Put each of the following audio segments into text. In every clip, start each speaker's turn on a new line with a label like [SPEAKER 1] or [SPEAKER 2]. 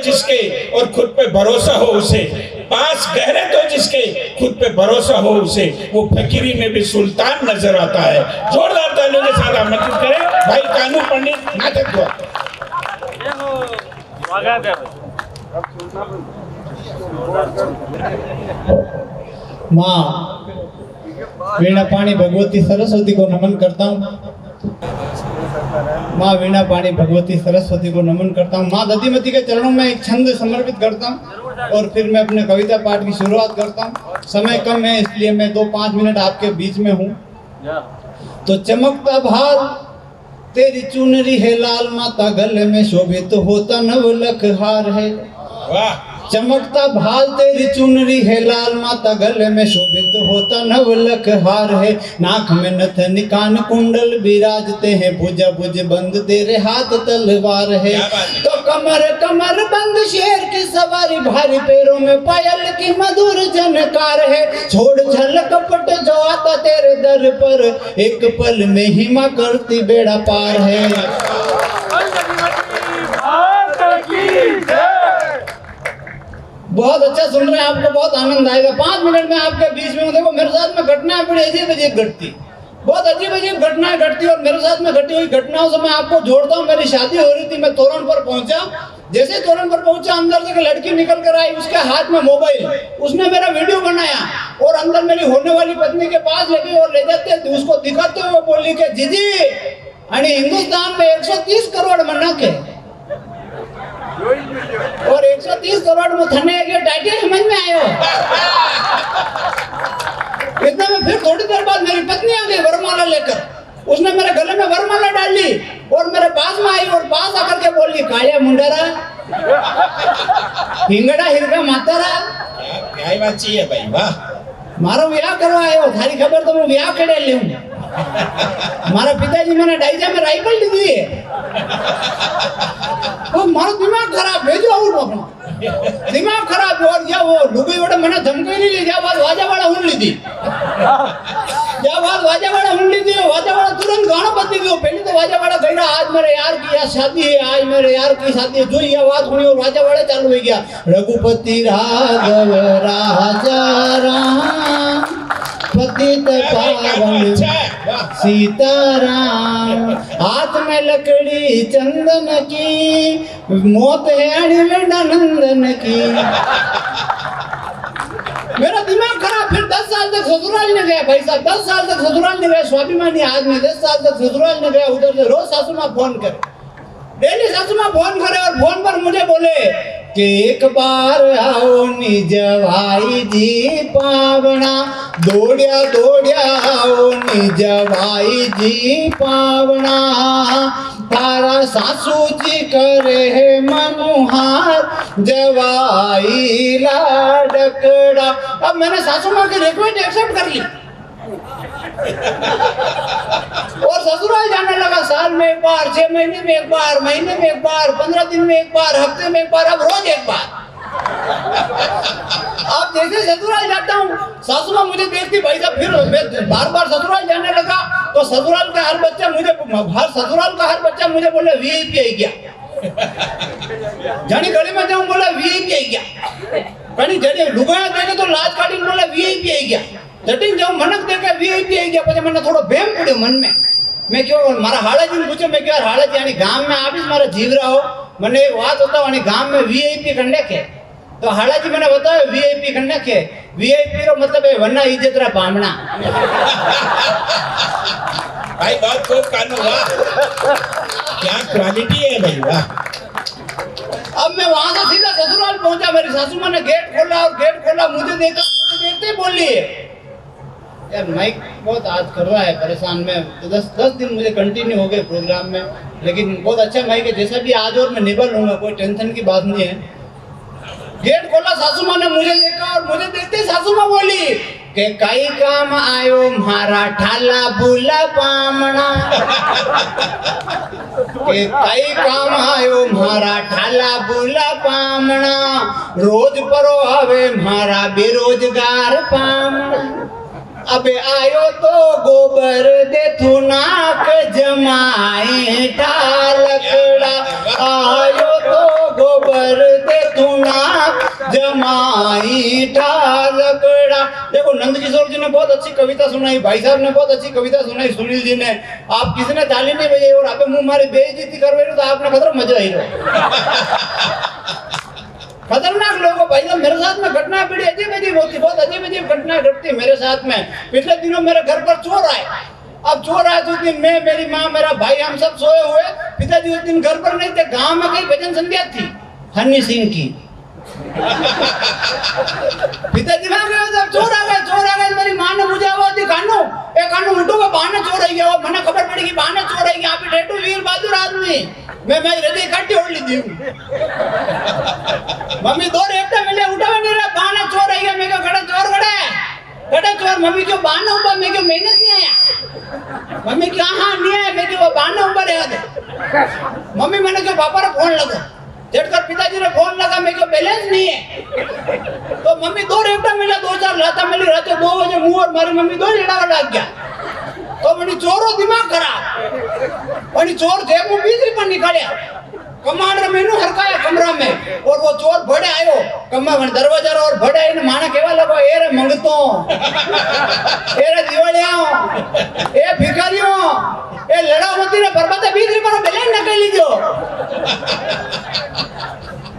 [SPEAKER 1] जिसके और खुद पे भरोसा हो उसे, पास गहरे तो जिसके खुद पे भरोसा हो उसे, वो फकीरी में भी सुल्तान नजर आता है। जोरदार तालियों के साथ आमंत्रित करें भाई कानू पंडित नाटक द्वारा।
[SPEAKER 2] माँ वीणा पाणी भगवती सरस्वती को नमन करता हूँ। माँ वीणा पाणी भगवती सरस्वती को नमन करता हूँ। माँ दधिमती के चरणों में एक छंद समर्पित करता हूँ और फिर मैं अपने कविता पाठ की शुरुआत करता हूँ। समय कम है इसलिए मैं 2-5 मिनट आपके बीच में हूँ। तो चमकता भाल तेरी चुनरी है लाल, माता गले में शोभित होता नवलख हार है।
[SPEAKER 1] वाह,
[SPEAKER 2] चमकता भाल तेरी चुनरी है लाल, माता गले में शोभित होता नवलख हार है। नाक में नथनी कान कुंडल विराजते हैं, भुजा भुज बंद तेरे हाथ तलवार है। तो कमर कमर बंद शेर की सवारी, भारी पैरों में पायल की मधुर झनकार है। छोड़ छल कपट जो आता तेरे दर पर, एक पल में ही मां करती बेड़ा पार है। बहुत अच्छा सुन रहे हैं, आपको बहुत आनंद आएगा। 5 मिनट में आपके बीच में हूँ। देखो मेरे साथ में घटनाएं बड़ी अजीब अजीब घटती, बहुत अजीब अजीब घटनाएं घटती और मेरे साथ में घटी हुई घटनाओं से मैं आपको जोड़ता हूँ। मेरी शादी हो रही थी, मैं तोरण पर पहुंचा। जैसे तोरण पर पहुंचा, अंदर से एक लड़की निकल कर आई, उसके हाथ में मोबाइल, उसने मेरा वीडियो बनाया और अंदर मेरी होने वाली पत्नी के पास ले गई और ले जाते उसको दिखाते हुए बोली कि जीजी आणि हिंदुस्तान में 130 करोड़ मनक है और 130 करोड़ में थने के टाइटल समझ में आयो। इतना में फिर थोड़ी देर बाद मेरी पत्नी आ गई वरमाला लेकर। उसने मेरे गले में वरमाला डाल ली और मेरे पास में आई और पास आकर के बोली, कालिया मुंडारा हिंगड़ा हिरगा मातारा।
[SPEAKER 1] क्या बात चाहिए भाई, वाह।
[SPEAKER 2] मारो ब्याह करवा आयो, थारी खबर तो मैं ब्याह केड़े लेऊं। मारा पिताजी मैंने डाइजा में राइफल दी है। वो मारो दिमाग खराब, भेजो और अपना दिमाग खराब। और या वो लुगाई वाला मैंने धमकी नहीं ली, जा बात वाजा वाला हुन ली थी, जा बात वाजा वाला हुन ली थी। वाजा वाला तुरंत गाना बदली गयो। पहले तो वाजा वाला गया, आज मेरे यार की शादी है, आज मेरे यार की शादी है, जो ये आवाज सुनी और वाजा वाला चालू हो गया। रघुपति राघव राजा राम, पतित पावन सीताराम। हाथ में लकड़ी चंदन की, मौत है अणिवेंडा नंदन की। मेरा दिमाग खराब। फिर 10 साल तक ससुराल में गया भाई साहब, 10 साल तक ससुराल में गया। स्वाभिमानी आदमी 10 साल तक ससुराल में गया। उधर से रोज सासू माँ फोन करे, डेली सासू माँ फोन करे और फोन पर मुझे बोले कि एक बार आओ निज भाई जी पावना, दौड़िया दौड़िया आओ निज भाई जी पावना। तारा सासू जी करे है मनुहार, जवाई लाडकड़ा। अब मैंने सासू माँ की रिक्वेस्ट एक्सेप्ट कर ली और ससुराल जाने लगा। साल में एक बार, 6 महीने में एक बार, महीने में एक बार, 15 दिन में एक बार, हफ्ते में एक बार, अब रोज एक बार। अब जैसे ससुराल जाता हूँ, सासू माँ मुझे देखती भाई साहब, फिर मैं बार बार ससुराल जाने लगा तो ससुराल का हर बच्चा मुझे बोले वीआईपी आई क्या। जानी गली में जाऊँ बोला वीआईपी आई क्या। कहीं जड़े लुगाया देखे तो लाज काटी बोला वीआईपी आई क्या। जटिंग जाऊँ मनक देखे वीआईपी आई क्या। પછી મને થોડો ભેમ પડ્યો मन में। मैं क्यों मारा हाड़ाजी ने पूछो, मैं क्या हाड़ाजी यानी गांव में आवीस मारा जीव रहा हो, मैंने एक बात होता यानी गांव में वीआईपी करने के। तो हाड़ाजी मैंने बताया वीआईपी करने के, वीआईपी रो मतलब है वरना इज्जत रा बामणा।
[SPEAKER 1] भाई बहुत खूब कानू, वाह क्या क्वालिटी है भाई, वाह।
[SPEAKER 2] अब मैं वहां से सीधा ससुराल पहुंचा। मेरी सासू माँ ने गेट खोला और गेट खोला, मुझे देखते बोली यार माइक बहुत आज कर रहा है परेशान में। तो 10 दिन मुझे कंटिन्यू हो गए प्रोग्राम में, लेकिन बहुत अच्छा माइक है, जैसा भी आज और मैं निभा लूंगा, कोई टेंशन की बात नहीं है। गेट खोला, सासू माँ ने मुझे देखा और मुझे देखते सासू माँ बोली कि कई काम आयो मारा ठाला भूला पामणा। के कई काम आयो मारा ठाला भूला पामणा, रोज परो आवे मारा बेरोजगार पामणा। अबे आयो तो गोबर दे तू नाक जमाए ठालकड़ा, आयो तो गोबर दे जमाई ठालकड़ा। देखो नंद किशोर जी ने बहुत अच्छी कविता सुनाई, भाई साहब ने बहुत अच्छी कविता सुनाई, सुनील जी ने। आप किसी ने ताली नहीं बजाई और आप मुंह मारी बेइज्जती कर रहे हो, तो आपने खतरा मजा ही खतरनाक लोगों। भाई साहब मेरे साथ में घटना बड़ी अजीब अजीब होती, बहुत अजीब अजीब घटना घटती मेरे साथ में। पिछले दिनों मेरे घर पर चोर आए। अब चोर आए तो उस दिन मैं, मेरी माँ, मेरा भाई, हम सब सोए हुए। पिताजी उस दिन घर पर नहीं थे, गांव में कहीं भजन संध्या थी हनी सिंह की। पिताजी वहां गए, जब चोर आ गए, मेरी माँ ने मुझे आवाज दी, कानू ए कानू उठो, वो बहाने चोर आई है। मैंने खबर पड़ी कि बहाने चोर आई, यहाँ पे टेटू वीर बहादुर आदमी। मैं हृदय काटी ओढ़ ली थी। मम्मी दो रेपटा मिले, उठा नहीं रहा, बहाने चोर आई है। मैं क्यों खड़ा चोर खड़ा चोर। मम्मी क्यों बहाना हुआ, मैं क्यों मेहनत नहीं आया। मम्मी क्या हाँ नहीं आया, मैं क्यों बहाना हुआ याद। मम्मी मैंने क्यों पापा ने फोन लगा, झटकर पिताजी ने फोन लगा, मैं क्यों बैलेंस नहीं है। तो मम्मी दो रेपटा मिला, 2-4 लाता मिली, रात 2 बजे मुंह और मारी मम्मी दो लेड़ा लग गया। तो मैंने चोरों दिमाग खराब, और चोर जेब में 20 रुपया निकालिया। कमांडर मैंने हरकाया कमरा में, और वो चोर भड़े आयो कमरा में दरवाजा और भड़े आए माने केवा लगो, ए रे मंगतो, ए रे दिवालियाओ, ए भिखारियों, ए लड़ावती ने बर्बाद 20 रुपया बैलेंस निकाल लीजो।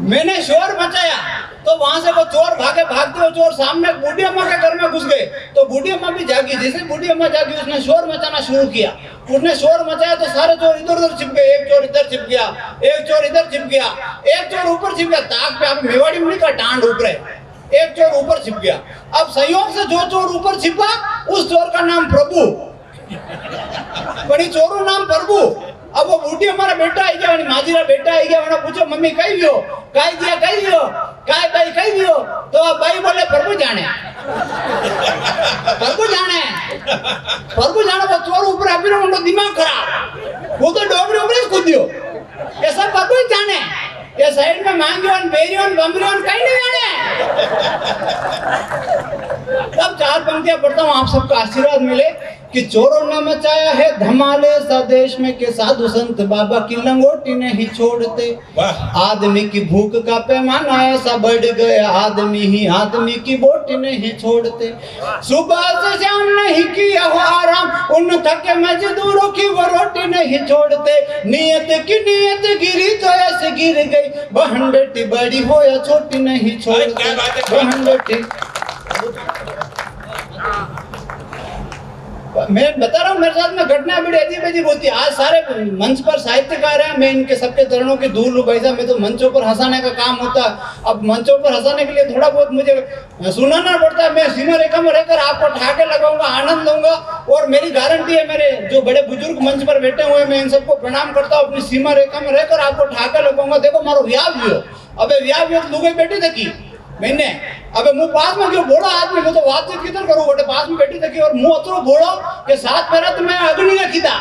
[SPEAKER 2] मैंने शोर मचाया तो वहां से वो चोर भागते हुए चोर सामने बूढ़ी अम्मा के घर में घुस गए। तो बूढ़ी अम्मा भी जागी, जैसे बूढ़ी अम्मा जागी उसने शोर मचाना शुरू किया। उसने शोर मचाया तो सारे चोर इधर उधर छिप गए। एक चोर इधर छिप गया, एक चोर इधर छिप गया, एक चोर ऊपर छिप गया ताक पे। आप मेवाड़ी में का डांड ऊपर है, एक चोर ऊपर छिप गया। अब संयोग से जो चोर ऊपर छिपा उस चोर का नाम प्रभु, बड़ी चोरों नाम प्रभु। अब वो बूढ़ी हमारा बेटा आई गया, माजीरा बेटा आई गया। मैंने पूछो मम्मी कही दियो, कही दिया काय भाई कही दियो। तो अब भाई बोले प्रभु जाने वो चोर ऊपर अभी उनको दिमाग खराब, वो तो डोबरी ऊपर कूद दियो। ये सब प्रभु जाने, ये साइड में मांगियोन बेरियोन बमरियोन कहीं नहीं जाने। तब 4 पंक्तियां पढ़ता हूँ, आप सबका आशीर्वाद मिले कि चोरों ने मचाया है धमाले सा देश में, के साधु संत बाबा की लंगोटी नहीं छोड़ते। आदमी की भूख का पैमाना ऐसा बढ़ गया, आदमी ही आदमी की बोटी नहीं छोड़ते। सुबह से शाम नहीं किया हो आराम, उन थके मजदूरों की वो रोटी नहीं छोड़ते। नियत की नियत गिरी तो ऐसे गिर गई, बहन बेटी बड़ी हो या छोटी नहीं छोड़ते। बहन बेटी मैं बता रहा हूँ, मेरे साथ में घटना बड़ी अजीब अजीब होती है। आज सारे मंच पर साहित्यकार हैं, मैं इनके सबके चरणों की धूल लूं। भाई साहब मैं तो मंचों पर हंसाने का काम होता है। अब मंचों पर हंसाने के लिए थोड़ा बहुत मुझे सुनाना पड़ता है। मैं सीमा रेखा में रहकर आपको ठाके लगाऊंगा, आनंद लूंगा। और मेरी गारंटी है, मेरे जो बड़े बुजुर्ग मंच पर बैठे हुए, मैं इन सबको प्रणाम करता हूँ। अपनी सीमा रेखा में रहकर आपको ठाके लगाऊंगा। देखो मारो व्याह भी हो, अबे व्याह भी हो लुगाई बैठी थी मैंने, अबे मुंह पास में क्यों बोला आदमी, मैं तो बातचीत किधर करूं, बटे पास में बैठी थी और मुंह अतरो बोलो कि 7 फेरा तो मैं अग्नि रखी था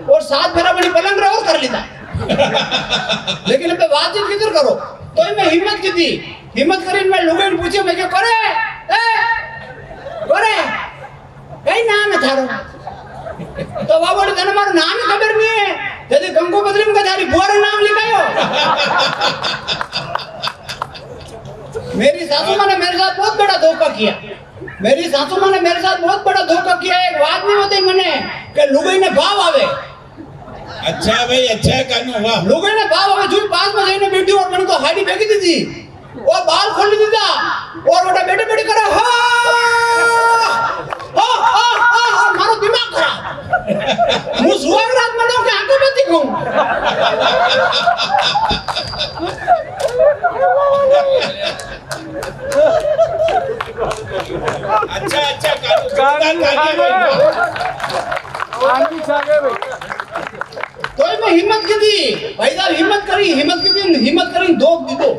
[SPEAKER 2] और 7 फेरा बड़ी पलंग रे और कर लीता। लेकिन अबे बातचीत किधर करो। तो मैं हिम्मत की थी, हिम्मत करी मैं लोगों ने पूछे, मैं क्या करे कई नाम है थारो। तो वो बोले तने मारो नाम ही खबर नहीं है, यदि गंगोपत्री में थारी बुआरा नाम लिखायो। मेरी सासू माँ ने मेरे साथ बहुत बड़ा धोखा किया। मेरी सासू माँ ने मेरे साथ बहुत बड़ा धोखा किया। एक बात नहीं होती मैंने कि लुगाई ने भाव आवे।
[SPEAKER 1] अच्छा भाई, अच्छा कानू वाह।
[SPEAKER 2] लुगाई ने भाव आवे, जो पास में जाने बैठी और मैंने तो हाडी फेंकी दी थी और बाल खोल दीदा और बेटा बेटे बेटे करे मारो दिमाग खराब। मुझ सुहाग रात में लोग आंखों में दिखाऊं।
[SPEAKER 1] अच्छा
[SPEAKER 2] तो मैं हिम्मत की थी भाई साहब, हिम्मत करी दोग दी दो।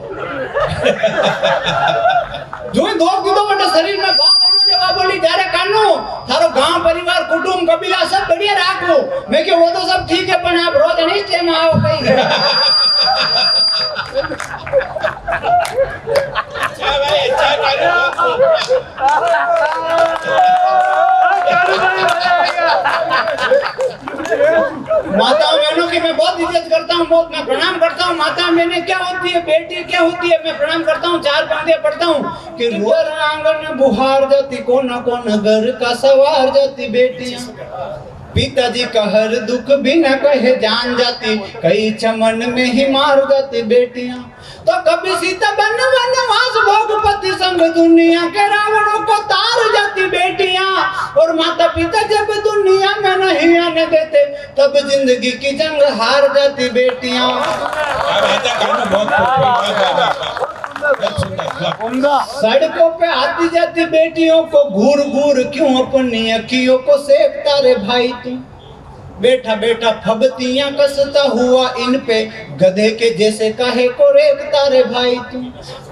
[SPEAKER 2] जो ही दोग दी दो मतलब शरीर में भाव आयो जवाब बोली जारे कानू थारो गांव परिवार कुटुंब कबीला सब बढ़िया राखो। मैं के वो तो सब ठीक है पण आप रोज अनिष्ट टाइम आओ कहीं।
[SPEAKER 1] अच्छा भाई, अच्छा कानू
[SPEAKER 2] माताओं बहनों की मैं बहुत इज्जत करता हूँ, बहुत मैं प्रणाम करता हूँ। माता बहनें क्या होती है, बेटी क्या होती है, मैं प्रणाम करता हूँ, चार पंक्तियां पढ़ता हूँ कि घर आंगन बुहार जाती, कोना कोना घर का सवार जाती बेटियां, पिताजी का हर दुख भी न कहे जान जाती, कई चमन में ही मार जाती बेटियां। तो कभी सीता बन वनवास भोगपति संग दुनिया के रावणों को तार जाती बेटियां, और माता पिता जब दुनिया में नहीं आने देते तब जिंदगी की जंग हार जाती बेटियां। सड़कों पे आती जाती बेटियों को घूर घूर क्यों अपनी अखियों को सेकता रे भाई तू, बैठा बैठा फबतियां कसता हुआ इन पे, गधे के जैसे काहे को रेखता रे भाई तू।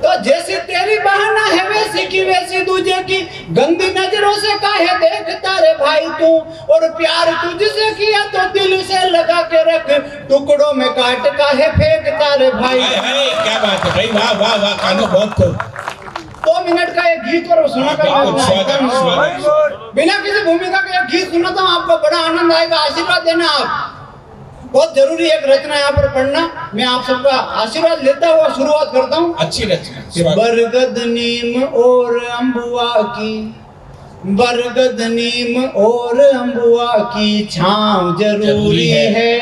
[SPEAKER 2] तो जैसी तेरी बहाना है वैसी की वैसी दूजे की, गंदी नजरों से काहे देखता रे भाई तू, और प्यार तुझसे किया तो दिल से लगा के रख, टुकड़ों में काट काहे फेंकता रे भाई।
[SPEAKER 1] क्या बात है भाई, वाह वाह वाह, कानू बहुत खूब।
[SPEAKER 2] 2 मिनट का एक गीत और सुना बिना किसी भूमिका के एक गीत सुनाता हूँ, आपको बड़ा आनंद आएगा, आशीर्वाद देना आप। बहुत जरूरी एक रचना यहाँ पर पढ़ना, मैं आप सबका आशीर्वाद लेता हुआ शुरुआत करता हूँ।
[SPEAKER 1] अच्छी रचना।
[SPEAKER 2] बरगद नीम और अम्बुआ की, बरगद नीम और अम्बुआ की छांव जरूरी है,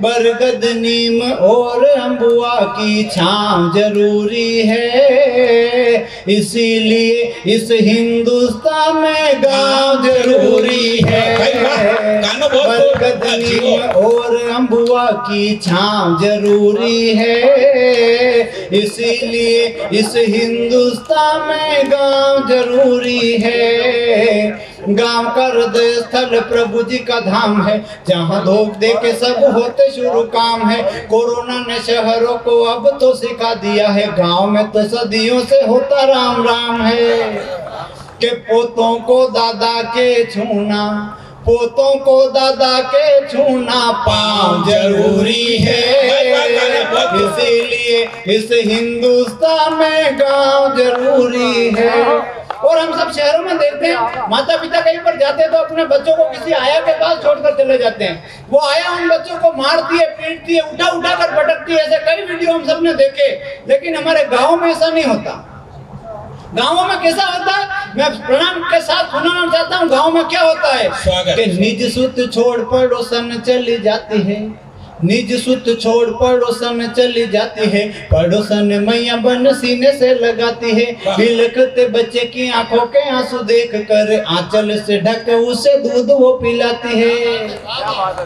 [SPEAKER 2] बरगद नीम और अम्बुआ की छांव जरूरी है, इसीलिए इस हिंदुस्तान में गांव जरूरी है। बरगद नीम और अम्बुआ की छांव जरूरी है, इसीलिए इस हिंदुस्तान में गांव जरूरी है। गांव का हृदय स्थल प्रभु जी का धाम है, जहाँ धोख दे के सब होते शुरू काम है। कोरोना ने शहरों को अब तो सिखा दिया है, गांव में तो सदियों से होता राम राम है। के पोतों को दादा के छूना, पोतों को दादा के छूना पाँव जरूरी है, इसीलिए इस हिंदुस्तान में गांव जरूरी है। और हम सब शहरों में देखते हैं, माता पिता कहीं पर जाते हैं तो अपने बच्चों को किसी आया के पास छोड़कर चले जाते हैं, वो आया उन बच्चों को मारती है, पीटती है, उठा उठा कर पटकती है, ऐसे कई वीडियो हम सबने देखे। लेकिन हमारे गाँव में ऐसा नहीं होता। गाँवों में कैसा होता है, मैं प्रणाम के साथ सुनाना चाहता हूँ। गाँव में क्या होता है कि निज सुत छोड़ पड़ोसन चली जाती है, निज सुत छोड़ पड़ोसन चली जाती है, पड़ोसन मैया बन सीने से लगाती है, बिलखते बच्चे की आंखों के आंसू देख कर आंचल से ढक उसे दूध वो पिलाती है।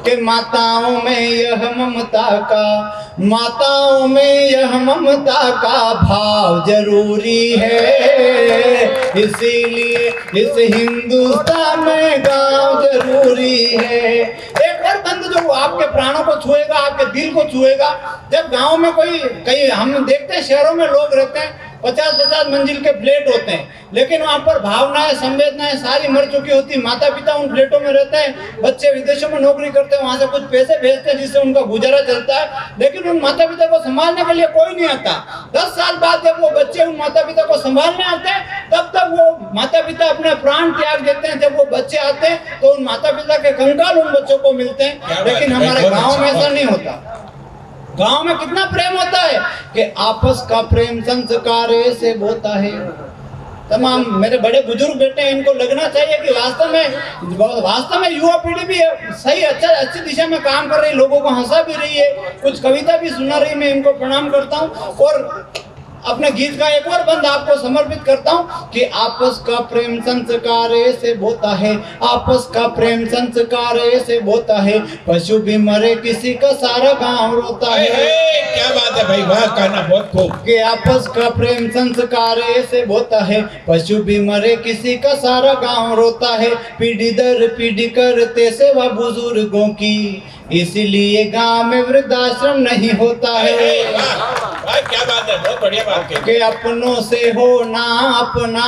[SPEAKER 2] कि माताओं में यह ममता का, माताओं में यह ममता का भाव जरूरी है, इसीलिए इस हिंदुस्तान में गांव जरूरी है। एक और बंद जो आपके प्राणों को छुएगा, आपके दिल को छुएगा। जब गांव में कोई कहीं हम देखते हैं, शहरों में लोग रहते हैं, 50-50 मंजिल के फ्लैट होते हैं, लेकिन वहाँ पर भावनाएं संवेदनाएं सारी मर चुकी होती। माता पिता उन फ्लैटों में रहते हैं, बच्चे विदेशों में नौकरी करते हैं, वहाँ से कुछ पैसे भेजते हैं जिससे उनका गुजारा चलता है, लेकिन उन माता पिता को संभालने के लिए कोई नहीं आता। 10 साल बाद जब वो बच्चे उन माता पिता को संभालने आते हैं, तब तक वो माता पिता अपने प्राण त्याग देते हैं। जब वो बच्चे आते हैं तो उन माता पिता के कंकाल उन बच्चों को मिलते हैं, लेकिन हमारे गाँव में ऐसा नहीं होता। गांव में कितना प्रेम होता है कि आपस का प्रेम संस्कार से होता है। तमाम मेरे बड़े बुजुर्ग बेटे हैं, इनको लगना चाहिए कि वास्तव में युवा पीढ़ी भी सही अच्छी दिशा में काम कर रही, लोगों को हंसा भी रही है, कुछ कविता भी सुना रही। मैं इनको प्रणाम करता हूँ और अपने गीत का एक और बंद आपको समर्पित करता हूँ कि आपस का प्रेम संस्कार से होता है, आपस का प्रेम संस्कार से होता है, पशु भी मरे किसी का सारा गांव रोता है।
[SPEAKER 1] क्या बात है भाई, वाह कान्हा, बहुत खूब।
[SPEAKER 2] कि आपस का प्रेम संस्कार से होता है, पशु भी मरे किसी का सारा गांव रोता है, पीढ़ी दर पीढ़ी करते सेवा बुजुर्गों की, इसीलिए गांव में वृद्धाश्रम नहीं होता है।
[SPEAKER 1] क्या बात है, बहुत बढ़िया बात है।
[SPEAKER 2] कि अपनों से होना अपना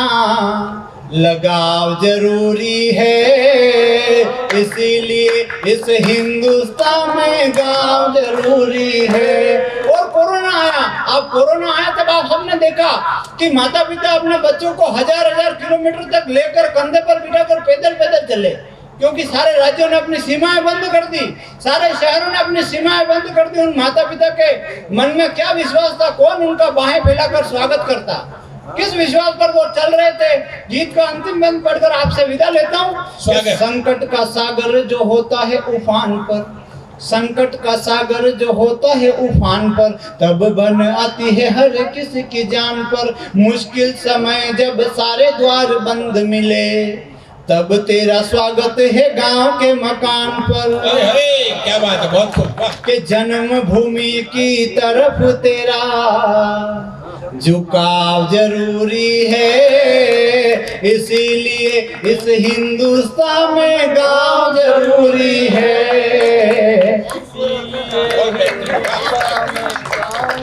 [SPEAKER 2] लगाव जरूरी है, इसीलिए इस हिंदुस्तान में गांव जरूरी है। और कोरोना आया, अब कोरोना आया तब आप सबने देखा कि माता पिता अपने बच्चों को 1000 किलोमीटर तक लेकर कंधे पर बिठाकर पैदल पैदल चले। क्योंकि सारे राज्यों ने अपनी सीमाएं बंद कर दी, सारे शहरों ने अपनी सीमाएं बंद कर दी। उन माता पिता के मन में क्या विश्वास था? कौन उनका बाहें फैलाकर स्वागत करता? किस विश्वास पर वो चल रहे थे? गीत का अंतिम बंद पढ़कर आपसे विदा लेता हूँ। संकट का सागर जो होता है उफान पर, संकट का सागर जो होता है उफान पर, तब बन आती है हर किसी की जान पर। मुश्किल समय जब सारे द्वार बंद मिले, तब तेरा स्वागत है गांव के मकान पर।
[SPEAKER 1] अरे क्या बात है, बहुत खूब, वाह।
[SPEAKER 2] के जन्मभूमि की तरफ तेरा झुकाव जरूरी है, इसीलिए इस हिंदुस्तान में गांव जरूरी है।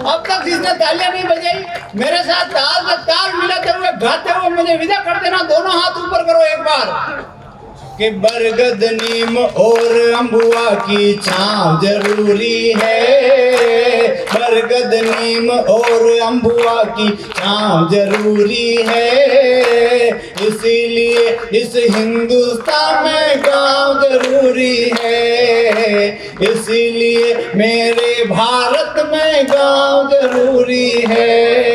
[SPEAKER 2] अब तक जिसने तालियां नहीं बजाई, मेरे साथ ताल में ताल मिलाते हुए गाते हुए मुझे विदा कर देना। दोनों हाथ ऊपर करो एक बार। कि बरगद नीम और अम्बुआ की छांव जरूरी है, बरगद नीम और अम्बुआ की छांव जरूरी है, इसीलिए इस हिंदुस्तान में गांव जरूरी है, इसीलिए मेरे भारत में गांव जरूरी है।